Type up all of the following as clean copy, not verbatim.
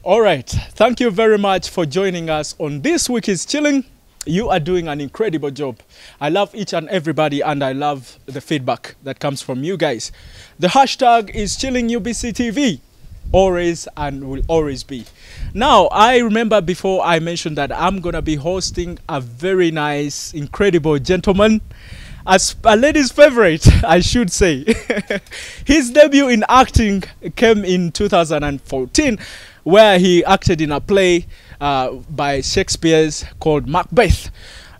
All right. Thank you very much for joining us on This Week is Chilling. You are doing an incredible job. I love each and everybody, and I love the feedback that comes from you guys. The hashtag is ChillingUBCTV. Always and will always be. Now, I remember before I mentioned that I'm going to be hosting a very nice, incredible gentleman. As a lady's favorite, I should say. His debut in acting came in 2014, where he acted in a play by Shakespeare's called Macbeth.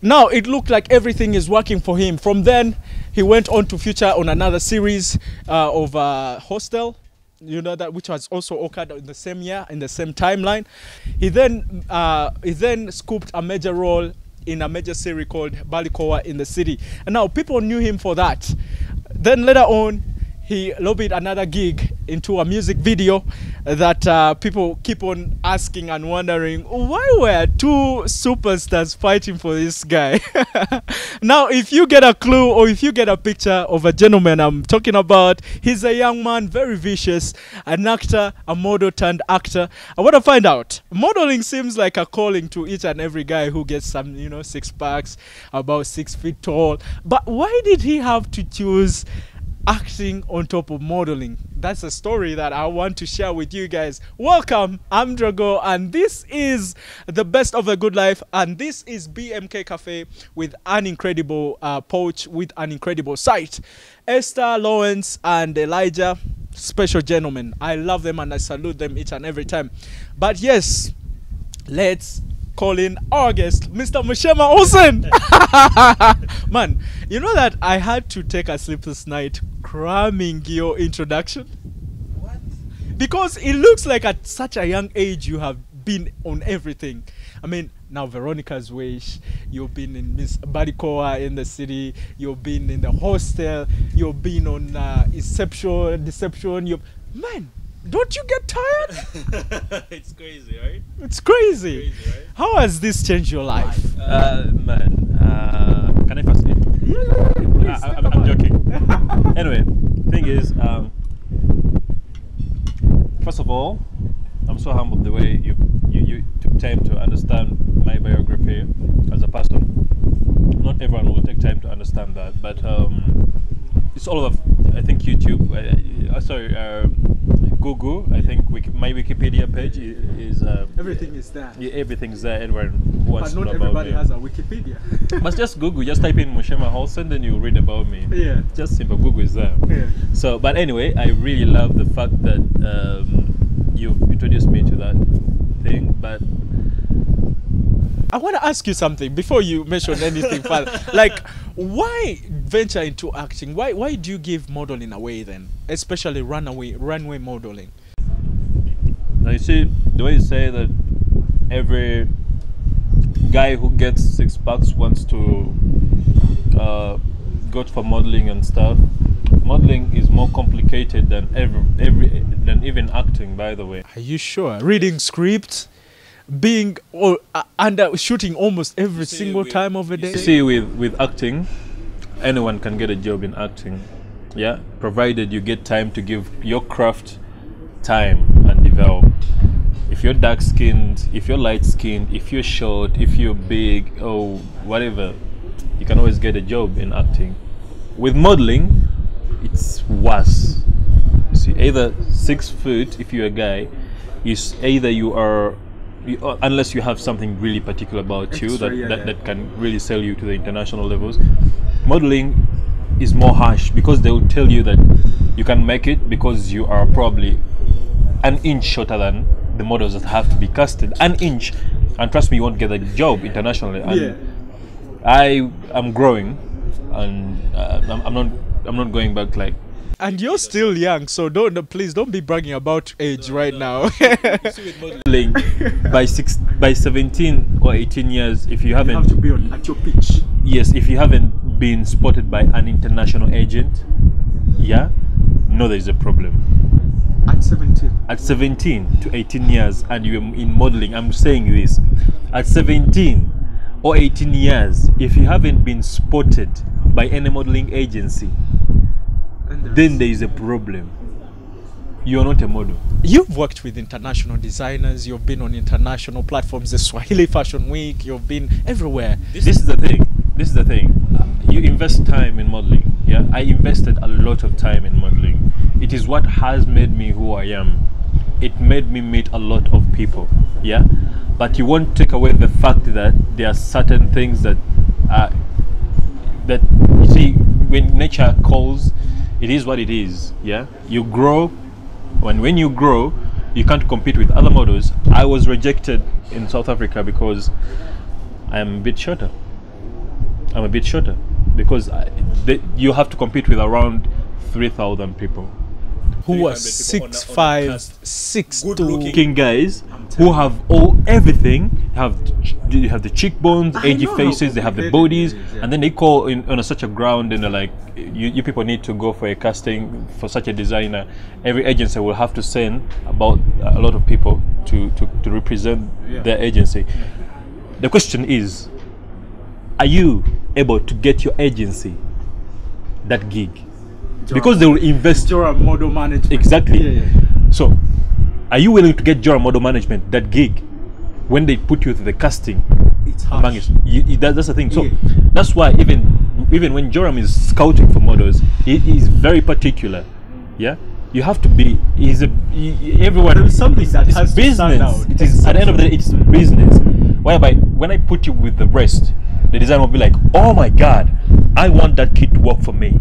Now, it looked like everything is working for him. From then, he went on to feature on another series of Hostel, you know, that which was also occurred in the same year, in the same timeline. He then scooped a major role in a major series called Balikoa in the City. And now people knew him for that. Then later on, he lobbied another gig into a music video that people keep on asking and wondering, why were two superstars fighting for this guy? Now, if you get a clue or if you get a picture of a gentleman I'm talking about, he's a young man, very vicious, an actor, a model turned actor. I want to find out. Modeling seems like a calling to each and every guy who gets some, you know, six packs, about 6 feet tall. But why did he have to choose acting on top of modeling? That's a story that I want to share with you guys. Welcome, I'm Drago, and this is the best of the good life, and this is BMK Cafe with an incredible pouch, with an incredible site. Esther, Lawrence, and Elijah, special gentlemen. I love them and I salute them each and every time. But yes, let's call in our guest, Mr. Mushema Olsen. Man, you know that I had to take a sleepless night cramming your introduction? What? Because it looks like at such a young age you have been on everything. I mean, now Veronica's Wish, you've been in Miss Balikoa in the City, you've been in the Hostel, you've been on Deception. Man, don't you get tired? It's crazy, right? It's crazy. Right? How has this changed your life? Man, can I first eat? Yeah, I'm joking. Anyway, thing is, first of all, I'm so humbled the way you took time to understand my biography as a person. Not everyone will take time to understand that, but it's all of, I think, YouTube. Google. I think my Wikipedia page is everything is there. Yeah, everything's there. Everyone wants to know about me. But not everybody has a Wikipedia. But just Google. Just type in Mushema Olsen, then you read about me. Yeah. Just simple. Google is there. Yeah. So, but anyway, I really love the fact that you've introduced me to that thing. But I want to ask you something before you mention anything further. Like, why venture into acting? Why do you give modeling away then? Especially runway modeling. Now you see, the way you say that every guy who gets 6 packs wants to go for modeling and stuff. Modeling is more complicated than than even acting, by the way. Are you sure? Reading scripts, being under shooting almost every single time of the day. See, with acting, anyone can get a job in acting, yeah, provided you get time to give your craft time and develop. If you're dark skinned, if you're light skinned, if you're short, if you're big, or whatever, you can always get a job in acting. With modeling, it's worse. See, either 6 foot if you're a guy, is either you are, unless you have something really particular about you that can really sell you to the international levels. Modeling is more harsh because they will tell you that you can make it because you are probably an inch shorter than the models that have to be casted. An inch, and trust me, you won't get a job internationally. And yeah. I am growing, and I'm not going back like. And you're still young, so please don't be bragging about age right now. You see, with modeling, by 17 or 18 years, if you haven't, have to be at your pitch. Yes, if you haven't been spotted by an international agent, yeah, no, there is a problem. At 17. At 17 to 18 years, and you're in modeling, I'm saying this, at 17 or 18 years, if you haven't been spotted by any modeling agency, then there is a problem. you're not a model. You've worked with international designers. You've been on international platforms, the Swahili Fashion Week. You've been everywhere. This is the thing. This is the thing. You invest time in modeling. Yeah, I invested a lot of time in modeling. It is what has made me who I am. It made me meet a lot of people. Yeah, but you won't take away the fact that there are certain things that you see, when nature calls, it is what it is. Yeah, you grow. When you grow, you can't compete with other models. I was rejected in South Africa because I am a bit shorter. I'm a bit shorter because you have to compete with around 3,000 people. Who are 6'5", 6'2", looking guys who have everything. You have the cheekbones, edgy faces, they have the bodies, and then they call on such a ground and they're like, you people need to go for a casting for such a designer. Every agency will have to send about a lot of people to represent their agency. The question is, are you able to get your agency that gig? Because they will invest. Jora model management. Exactly. So, are you willing to get Jora model management that gig when they put you to the casting? It's harsh. That's the thing. So that's why even when Joram is scouting for models, he is very particular. Yeah, you have to be. Everyone. There's something that it's has business. to stand out. It is at the end of the day, it's business. Whereby when I put you with the rest, the designer will be like, "Oh my God, I want that kid to work for me.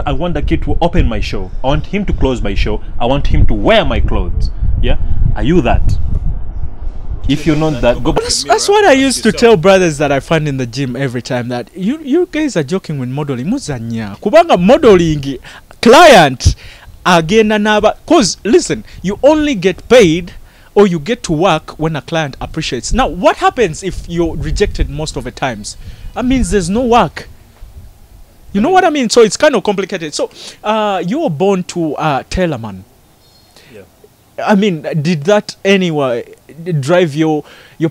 I want that kid to open my show. I want him to close my show. I want him to wear my clothes." Yeah, are you that? If you're not that, go back. That's what I used to tell brothers that I find in the gym every time, that you guys are joking with modeling. Muzanya kubanga modeling client agenda naba, cause listen, you only get paid or you get to work when a client appreciates. Now, what happens if you're rejected most of the times? That means there's no work. You know what I mean? So it's kind of complicated. So you were born to Tailorman. Yeah. I mean, did that anyway drive your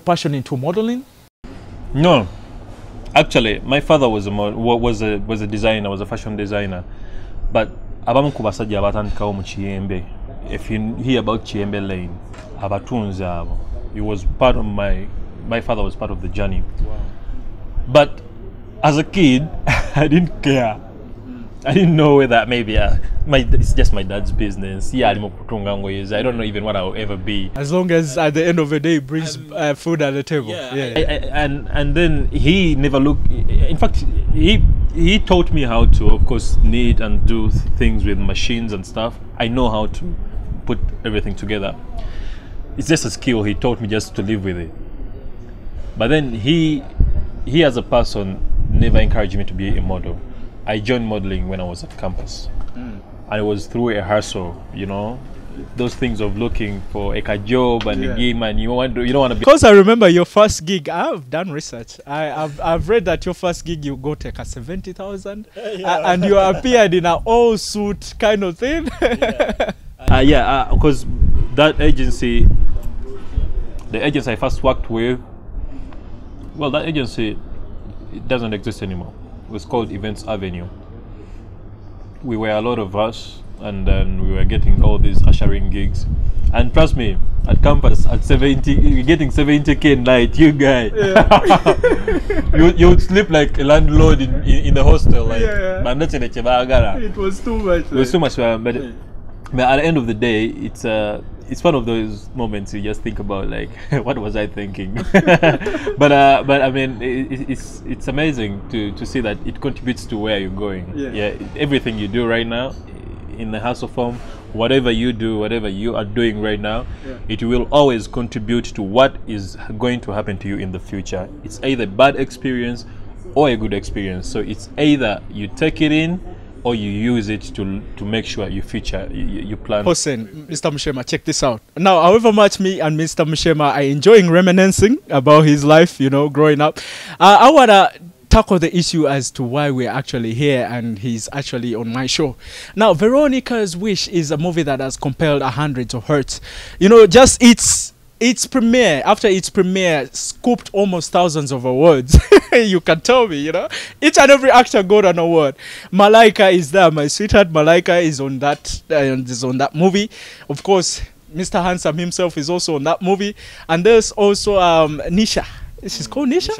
passion into modeling? No, actually, my father was a designer, was a fashion designer. But abamu kubasajja abatandikawo mu Kiyembe. If you hear about Kiyembe Lane, abatunzi abo. He was part of my father was part of the journey. Wow. But as a kid, I didn't care. I didn't know whether maybe it's just my dad's business. Yeah, I don't know even what I'll ever be. As long as at the end of the day it brings food at the table. And then he never looked. In fact, he taught me how to, of course, knit and do things with machines and stuff. I know how to put everything together. It's just a skill. He taught me just to live with it. But then he as a person never encouraged me to be a model. I joined modeling when I was at campus. And it was through a hustle, you know, those things of looking for a job and a game, and you don't want to be. Because I remember your first gig. I've done research. I've read that your first gig you got like a 70,000, and you appeared in an all suit kind of thing. Because that agency, the agency I first worked with, well, that agency, it doesn't exist anymore. It was called Events Avenue. We were a lot of us, and then we were getting all these ushering gigs. And trust me, at campus at 70, you're getting 70k night, you guy. You would sleep like a landlord in the hostel. Like, It was too much. It was too much, but at the end of the day, it's one of those moments you just think about, like, what was I thinking? but I mean, it's amazing to see that it contributes to where you're going. Everything you do right now in the hustle form, whatever you do, whatever you are doing right now, it will always contribute to what is going to happen to you in the future. It's either bad experience or a good experience. So it's either you take it in or you use it to make sure you feature, you plan. Listen, Mr. Mushema, check this out. Now, however much me and Mr. Mushema are enjoying reminiscing about his life, you know, growing up, I want to tackle the issue as to why we're actually here and he's actually on my show. Now, Veronica's Wish is a movie that has compelled hundreds of hearts. You know, just it's after its premiere, scooped almost thousands of awards. You can tell me, each and every actor got an award. Malaika is there, my sweetheart. Malaika is on that movie. Of course, Mr. Handsome himself is also on that movie, and there's also Nisha. She's called Nisha?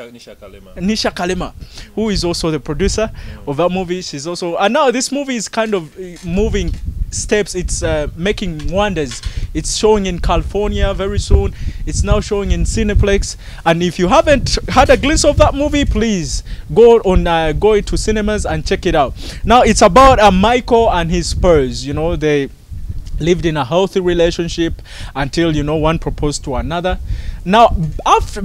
Nisha Kalema, who is also the producer of that movie. She's also, and now this movie is kind of moving steps. It's making wonders. It's showing in California very soon. It's now showing in Cineplex. And if you haven't had a glimpse of that movie, please go to cinemas and check it out. Now it's about Michael and his Spurs. They lived in a healthy relationship until one proposed to another. Now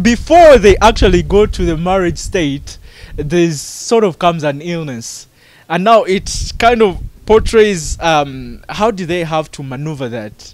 before they actually go to the marriage state, there sort of comes an illness, and now it kind of portrays how do they have to maneuver that.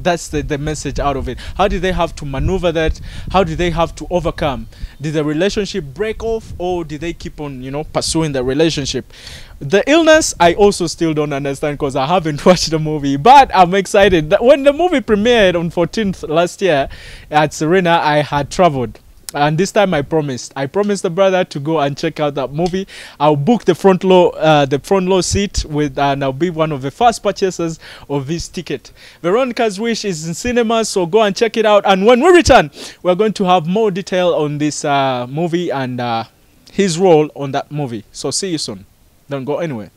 That's the message out of it. How did they have to maneuver that? How did they have to overcome? Did the relationship break off, or did they keep on pursuing the relationship? The illness, I also still don't understand because I haven't watched the movie, but I'm excited. When the movie premiered on 14th last year at Serena, I had traveled. And this time I promised the brother to go and check out that movie. I'll book the front row seat and I'll be one of the first purchasers of this ticket. Veronica's Wish is in cinemas, so go and check it out. And when we return, we're going to have more detail on this movie and his role on that movie. So see you soon. Don't go anywhere.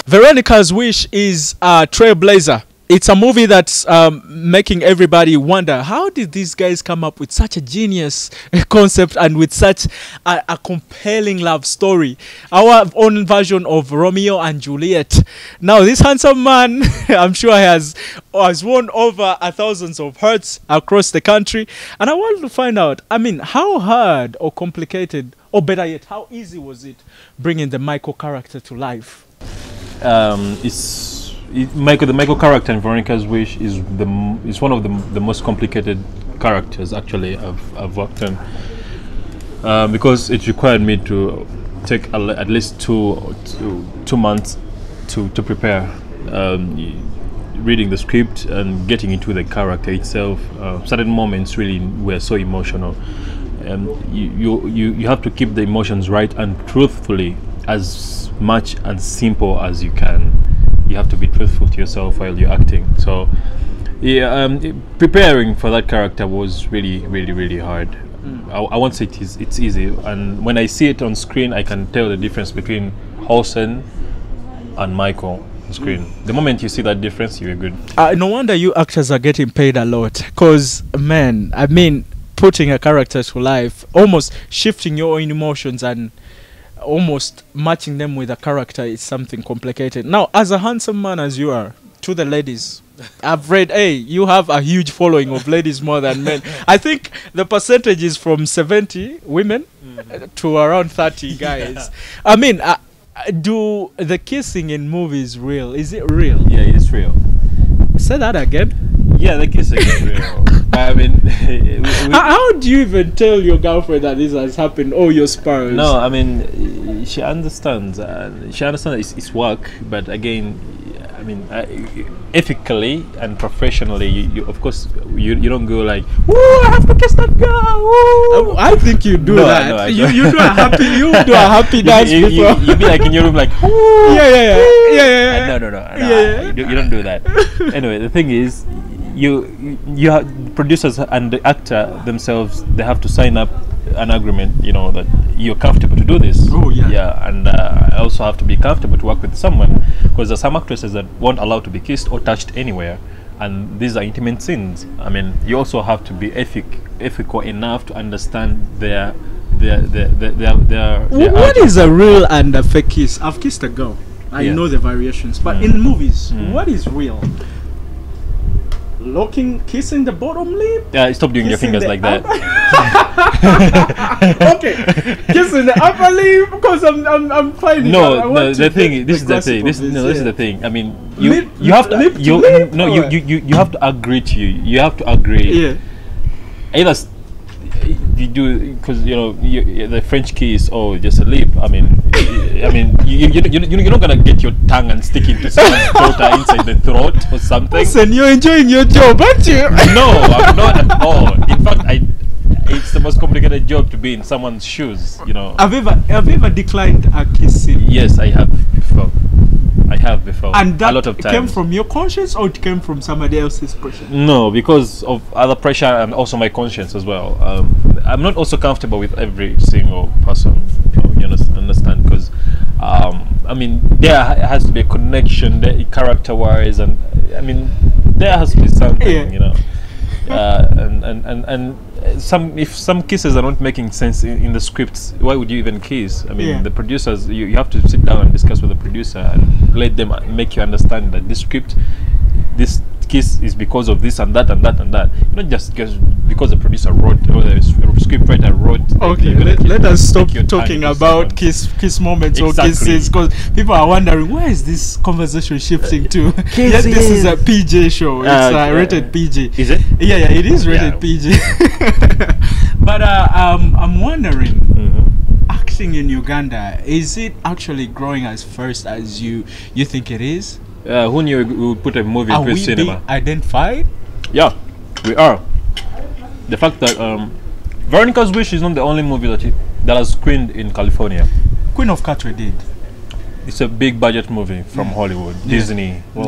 Veronica's Wish is a trailblazer. It's a movie that's making everybody wonder, how did these guys come up with such a genius concept and with such a compelling love story? Our own version of Romeo and Juliet. Now, this handsome man, I'm sure has won over thousands of hearts across the country. And I wanted to find out, how hard or complicated, or better yet, how easy was it bringing the Michael character to life? The Michael character in Veronica's Wish is one of the most complicated characters actually I've worked on, because it required me to take at least two months to prepare, reading the script and getting into the character itself. Certain moments really were so emotional. You have to keep the emotions right and truthfully, as much and simple as you can. You have to be truthful to yourself while you're acting. So preparing for that character was really, really, really hard. I won't say it's easy, and when I see it on screen I can tell the difference between Holson and Michael on screen. The moment you see that difference, you're good. No wonder you actors are getting paid a lot, because putting a character to life, almost shifting your own emotions and almost matching them with a character is something complicated. Now, as a handsome man as you are, to the ladies, I've read, you have a huge following of ladies more than men. I think the percentage is from 70 women to around 30 guys. Yeah. Do the kissing in movies real? Is it real? Yeah, it's real. Say that again. Yeah, the kissing is real. How do you even tell your girlfriend that this has happened, or your spouse? No, she understands. She understands it's work, but again, ethically and professionally, you of course you don't go like, "Woo, I have to kiss that girl." I think you do that. No, you do a happy dance before. You be like in your room like, "Woo." Yeah. No. You don't do that. Anyway, the thing is, you have producers and the actor themselves, they have to sign up an agreement, that you're comfortable to do this. Oh yeah. Yeah, and I also have to be comfortable to work with someone, because there's some actresses that won't allow to be kissed or touched anywhere, and these are intimate scenes. You also have to be ethical enough to understand their what is a real and a fake kiss? I've kissed a girl. I know the variations, but in movies, what is real? Kissing the bottom lip? Yeah, stop doing your fingers like that. Okay, kissing the upper lip, because I'm finding. This is the thing. You have to agree to you have to agree. Yeah. Either you do, because the French kiss, just a lip. I mean, you're not gonna get your tongue and stick into someone's daughter inside the throat or something. Listen, you're enjoying your job, aren't you? No, I'm not at all. In fact, it's the most complicated job to be in someone's shoes. You know. Have you ever declined a kiss scene? Yes, I have before. I have before. And that a lot of times. came from your conscience, or it came from somebody else's pressure? No, because of other pressure and also my conscience as well. I'm not also comfortable with every single person. You understand? Because I mean, there has to be a connection, character-wise, and I mean, there has to be something. Yeah. You know. And if some kisses are not making sense in the scripts, why would you even kiss? I mean, the producers, you have to sit down and discuss with the producer and let them make you understand that this script, this kiss is because of this and that and that and that. Not just because the producer wrote or the scriptwriter wrote. Okay, let us stop talking about kiss moments or kisses, because people are wondering where is this conversation shifting to. Yes, this is a PJ show. It's rated PG. Is it? Yeah, it is rated PG. But I'm wondering, acting in Uganda, is it actually growing as fast as you think it is? Who knew we would put a movie into a cinema? Are we being identified? Yeah, we are. The fact that Veronica's Wish is not the only movie that has screened in California. Queen of Katwe did. It's a big budget movie from Hollywood, Disney. Well,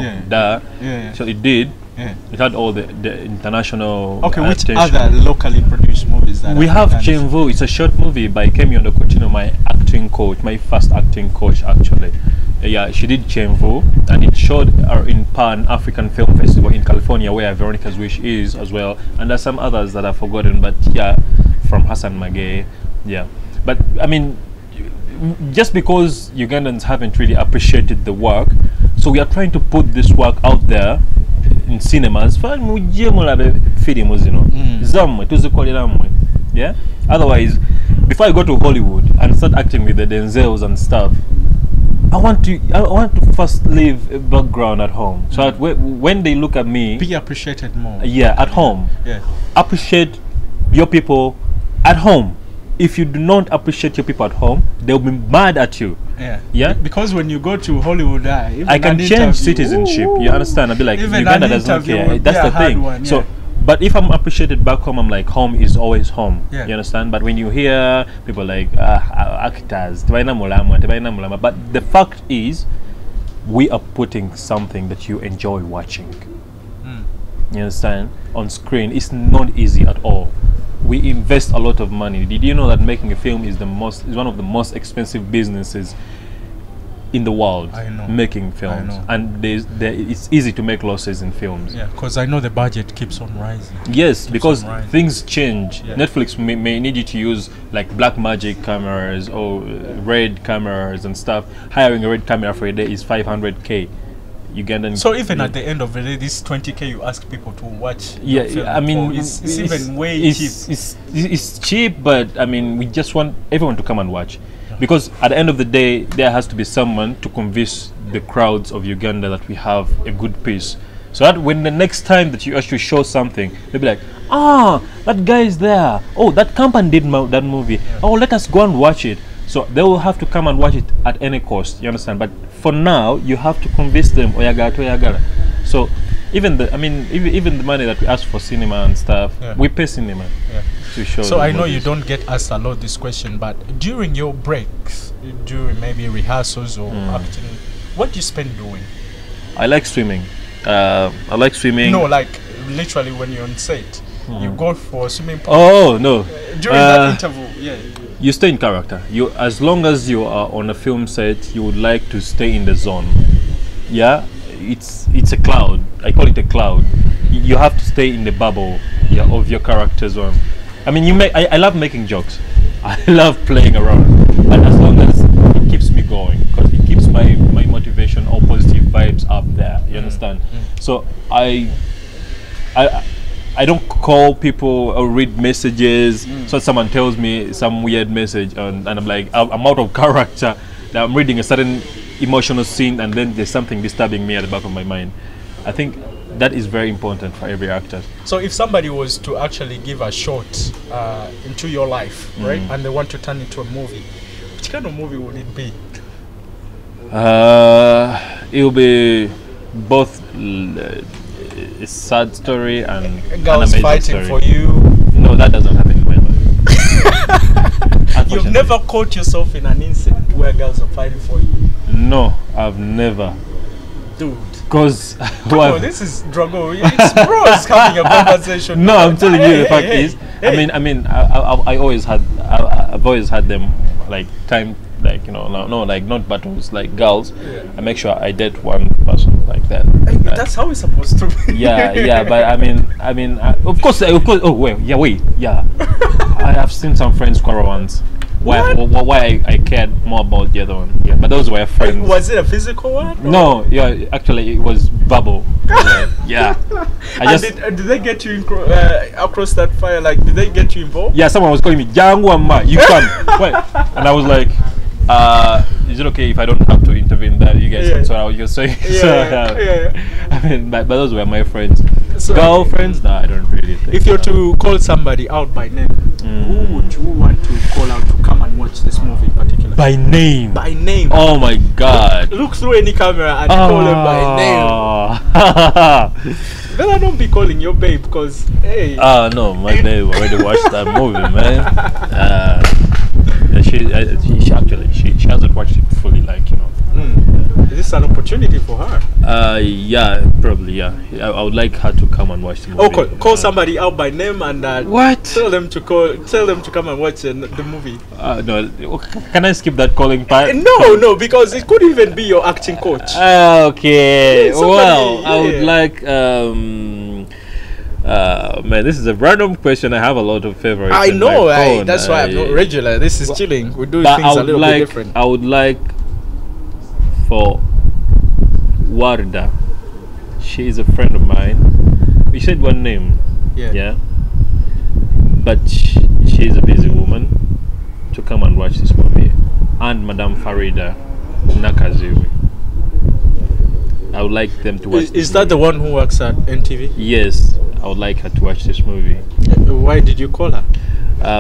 so it did. Yeah. It had all the international. Okay, which attention. other locally produced movies that we have Chenvu? It's a short movie by Kemi Ondokotino, my acting coach, my first acting coach actually. Yeah, she did Chenvu, and it showed in Pan African Film Festival in California, where Veronica's Wish is as well. And there's some others that I've forgotten, but yeah, from Hassan Magay. Yeah, but I mean, just because Ugandans haven't really appreciated the work, so we are trying to put this work out there in cinemas. Yeah. Otherwise, before I go to Hollywood and start acting with the Denzels and stuff, I want to first leave a background at home, so that when they look at me, be appreciated more. Yeah, at home. Yeah. Appreciate your people at home. If you do not appreciate your people at home, they'll be mad at you. Yeah. Yeah. Because when you go to Hollywood, I can change citizenship. You understand? I'll be like, Uganda doesn't care. That's the thing. One, so, but if I'm appreciated back home, I'm like, home is always home. Yeah. You understand? But when you hear people like actors, but the fact is, we are putting something that you enjoy watching. You understand? On screen, it's not easy at all. We invest a lot of money. Did you know that making a film is one of the most expensive businesses in the world? I know. Making films, and it's easy to make losses in films. Yeah, because I know the budget keeps on rising. Yes, because things change. Yeah. Netflix may need you to use like black magic cameras or red cameras and stuff. Hiring a red camera for a day is 500K. Ugandan. So even at the end of the day, this 20K you ask people to watch. Yeah, I mean, it's even way cheap. It's cheap, but I mean, we just want everyone to come and watch, because at the end of the day, there has to be someone to convince the crowds of Uganda that we have a good piece. So that when the next time that you actually show something, they'll be like, that guy is there. Oh, that company did that movie. Yeah. Oh, let us go and watch it. So they will have to come and watch it at any cost. You understand? But for now, you have to convince them. Oyagara. So even the money that we ask for cinema and stuff, we pay cinema to show. So I know you don't get asked a lot this question, but during your breaks, during maybe rehearsals or acting, what do you spend doing? I like swimming. I like swimming. No, like literally when you're on set, you go for swimming pool. Oh no! During that interval, you stay in character. You, as long as you are on a film set, you would like to stay in the zone. Yeah, it's a cloud. I call it a cloud. You have to stay in the bubble of your character zone. I mean, I love making jokes. I love playing around, but as long as it keeps me going, because it keeps my motivation or positive vibes up there. You understand? So I don't call people or read messages. So someone tells me some weird message and I'm like, I'm out of character. That I'm reading a certain emotional scene and then there's something disturbing me at the back of my mind. I think that is very important for every actor. So if somebody was to actually give a shot into your life, right, and they want to turn into a movie, which kind of movie would it be? It'll be both a sad story and an Girls amazing fighting story. for you. No, that doesn't happen in my life. You've never caught yourself in an incident where girls are fighting for you, No, I've never. dude. Because Oh, this is Drago. It's bros having a conversation. no, I'm telling you, the Hey, fact hey, is, hey. I always had, I've always had them like time, like no, like not battles, like girls. Yeah. I make sure I date one person like that. Hey, that's how it's supposed to be. Yeah, but of course. Oh wait, yeah. I have seen some friends quarrel once. Why I cared more about the other one? Yeah, but those were friends. Was it a physical one? No, yeah, actually it was verbal. Yeah. And did they get you across that fire? Like, did they get you involved? Yeah, someone was calling me Jangwama, you come. Wait. And I was like, is it okay if I don't have to intervene there? You guys can sort out your say. Yeah. I mean, but those were my friends. So, Girlfriends? No, I don't really think. if you're to call somebody out by name, who would you want to call out to come and watch this movie in particular? By name. By name. Oh my God. Look through any camera and call them by name. Better don't be calling your babe because, hey. No, my babe already watched that movie, man. She hasn't watched it fully, like, Is this an opportunity for her? Yeah, probably, yeah. I would like her to come and watch the movie. Oh, call somebody out by name and what? Tell them to come and watch the movie. No, can I skip that calling part? No, because it could even be your acting coach. Okay. Yeah, somebody, well, I would like man, this is a random question. I have a lot of favorites. I know, that's why I'm not regular. This is chilling. We do things a little bit different. I would like for Warda. She is a friend of mine. We said one name. Yeah. But she is a busy woman to come and watch this movie. And Madame Farida Nakaziwi. I would like them to watch. Is that the one who works at NTV? Yes, I would like her to watch this movie. Why did you call her?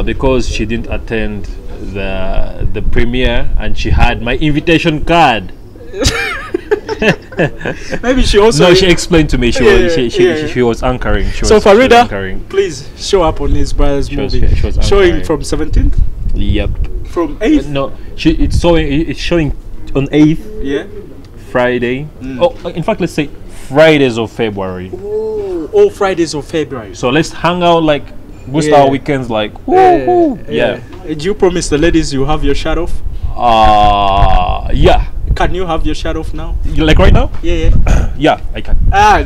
Because she didn't attend the premiere and she had my invitation card. Maybe she also. No, she explained to me she was anchoring. So Farida, please show up on his brother's movie. She was showing from 17th. Yep. From 8th. No, it's showing on 8th. Yeah. Friday. Oh, in fact, let's say Fridays of February. All Fridays of February. So let's hang out, like boost our weekends, like yeah. Do you promise the ladies you have your shirt off? Yeah. Can you have your shirt off now? Like right now? Yeah. Yeah, I can.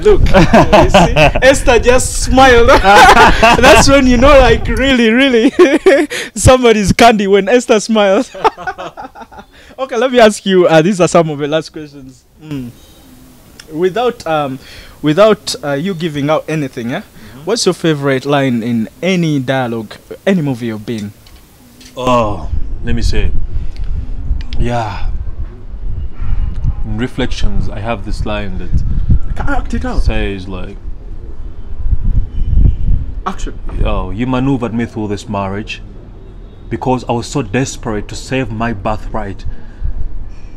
Look. You see? Esther just smiled. That's when you know, like, really, somebody's candy when Esther smiles. Okay, let me ask you. These are some of the last questions. Without you giving out anything, what's your favorite line in any dialogue, any movie you've been? Oh, let me say. Yeah. In Reflections, I have this line that act it out. Says like, action. Oh, you maneuvered me through this marriage because I was so desperate to save my birthright.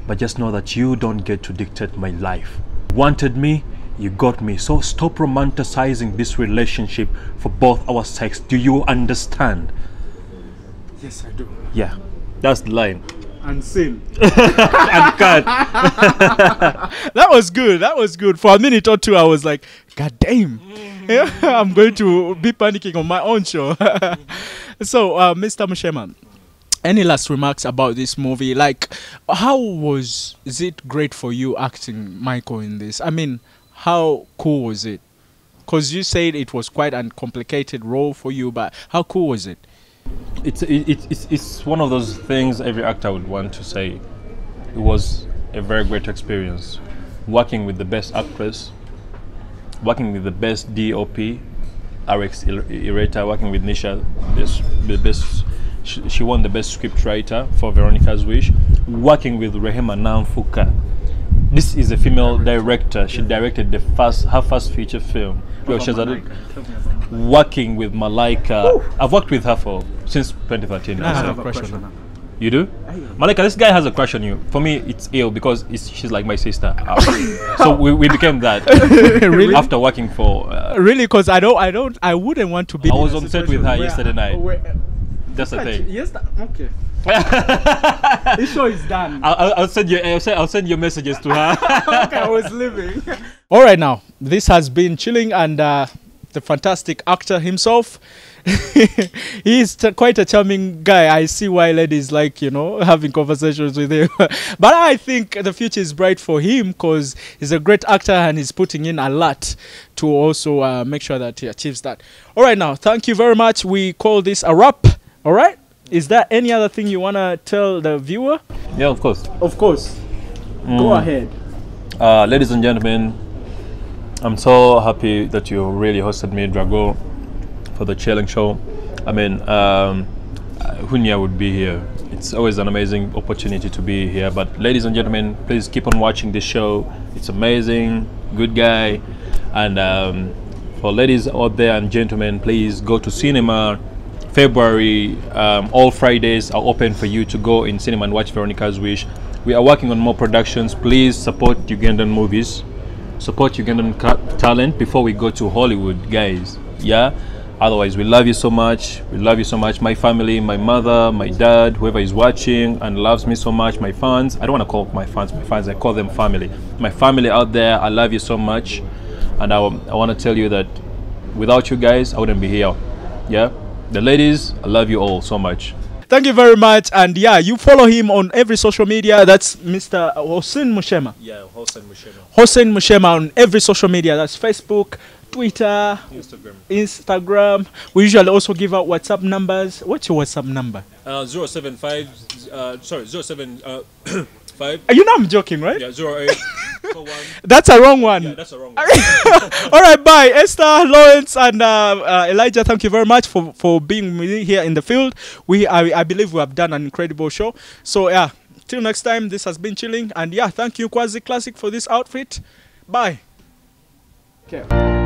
But just know that you don't get to dictate my life. You wanted me, you got me. So stop romanticizing this relationship for both our sex. Do you understand? Yes, I do. Yeah, that's the line. And sin. And cut. That was good. For a minute or two, I was like, God damn. Yeah, I'm going to be panicking on my own show. So, Mr. Mushema, any last remarks about this movie? Like, is it great for you acting Michael in this? I mean, how cool was it? Because you said it was quite a complicated role for you, but how cool was it? It's one of those things every actor would want to say. It was a very great experience working with the best actress, working with the best DOP, RX Ireta, working with Nisha, the best. She won the best script writer for Veronica's Wish, working with Rehema Namfuka. This is a female director. She directed her first feature film. Working with Malaika. I've worked with her since 2013. I have a question. You do? Malika, this guy has a crush on you. For me, it's ill because she's like my sister. So we became that. Really? After working for. Really? Because I wouldn't want to be. I was on set with her yesterday night. Just a thing. Yes. Okay. This show is done. I'll send you messages to her. Okay, I was leaving. All right, now this has been Chilling, and the fantastic actor himself. He's quite a charming guy. I see why ladies like, having conversations with him. But I think the future is bright for him because he's a great actor and he's putting in a lot to also make sure that he achieves that. All right, now, thank you very much. We call this a wrap. All right. Is there any other thing you want to tell the viewer? Yeah, of course. Of course. Go ahead. Ladies and gentlemen, I'm so happy that you really hosted me, Drago, for the Chilling Show. I mean, who knew I would be here? It's always an amazing opportunity to be here. But ladies and gentlemen, please keep on watching this show. It's amazing, good guy. And for ladies out there and gentlemen, please go to cinema. February, all Fridays are open for you to go in cinema and watch Veronica's Wish. We are working on more productions. Please support Ugandan movies, support Ugandan talent before we go to Hollywood, guys. Yeah. Otherwise, we love you so much. We love you so much. My family, my mother, my dad, whoever is watching and loves me so much. My fans. I don't want to call my fans. I call them family. My family out there, I love you so much. And I want to tell you that without you guys, I wouldn't be here. Yeah. The ladies, I love you all so much. Thank you very much. And yeah, you follow him on every social media. That's Mr. Hossein Mushema. Yeah, Hossein Mushema. Hossein Mushema on every social media. That's Facebook, Twitter, Instagram. We usually also give out WhatsApp numbers. What's your WhatsApp number? 075. 075. You know I'm joking, right? Yeah, 08. That's a wrong one. Yeah, that's a wrong one. All right, bye. Esther, Lawrence, and Elijah, thank you very much for being with me here in the field. I believe we have done an incredible show. So, yeah, till next time, this has been Chilling. And, yeah, thank you, Quasi Classic, for this outfit. Bye. Okay.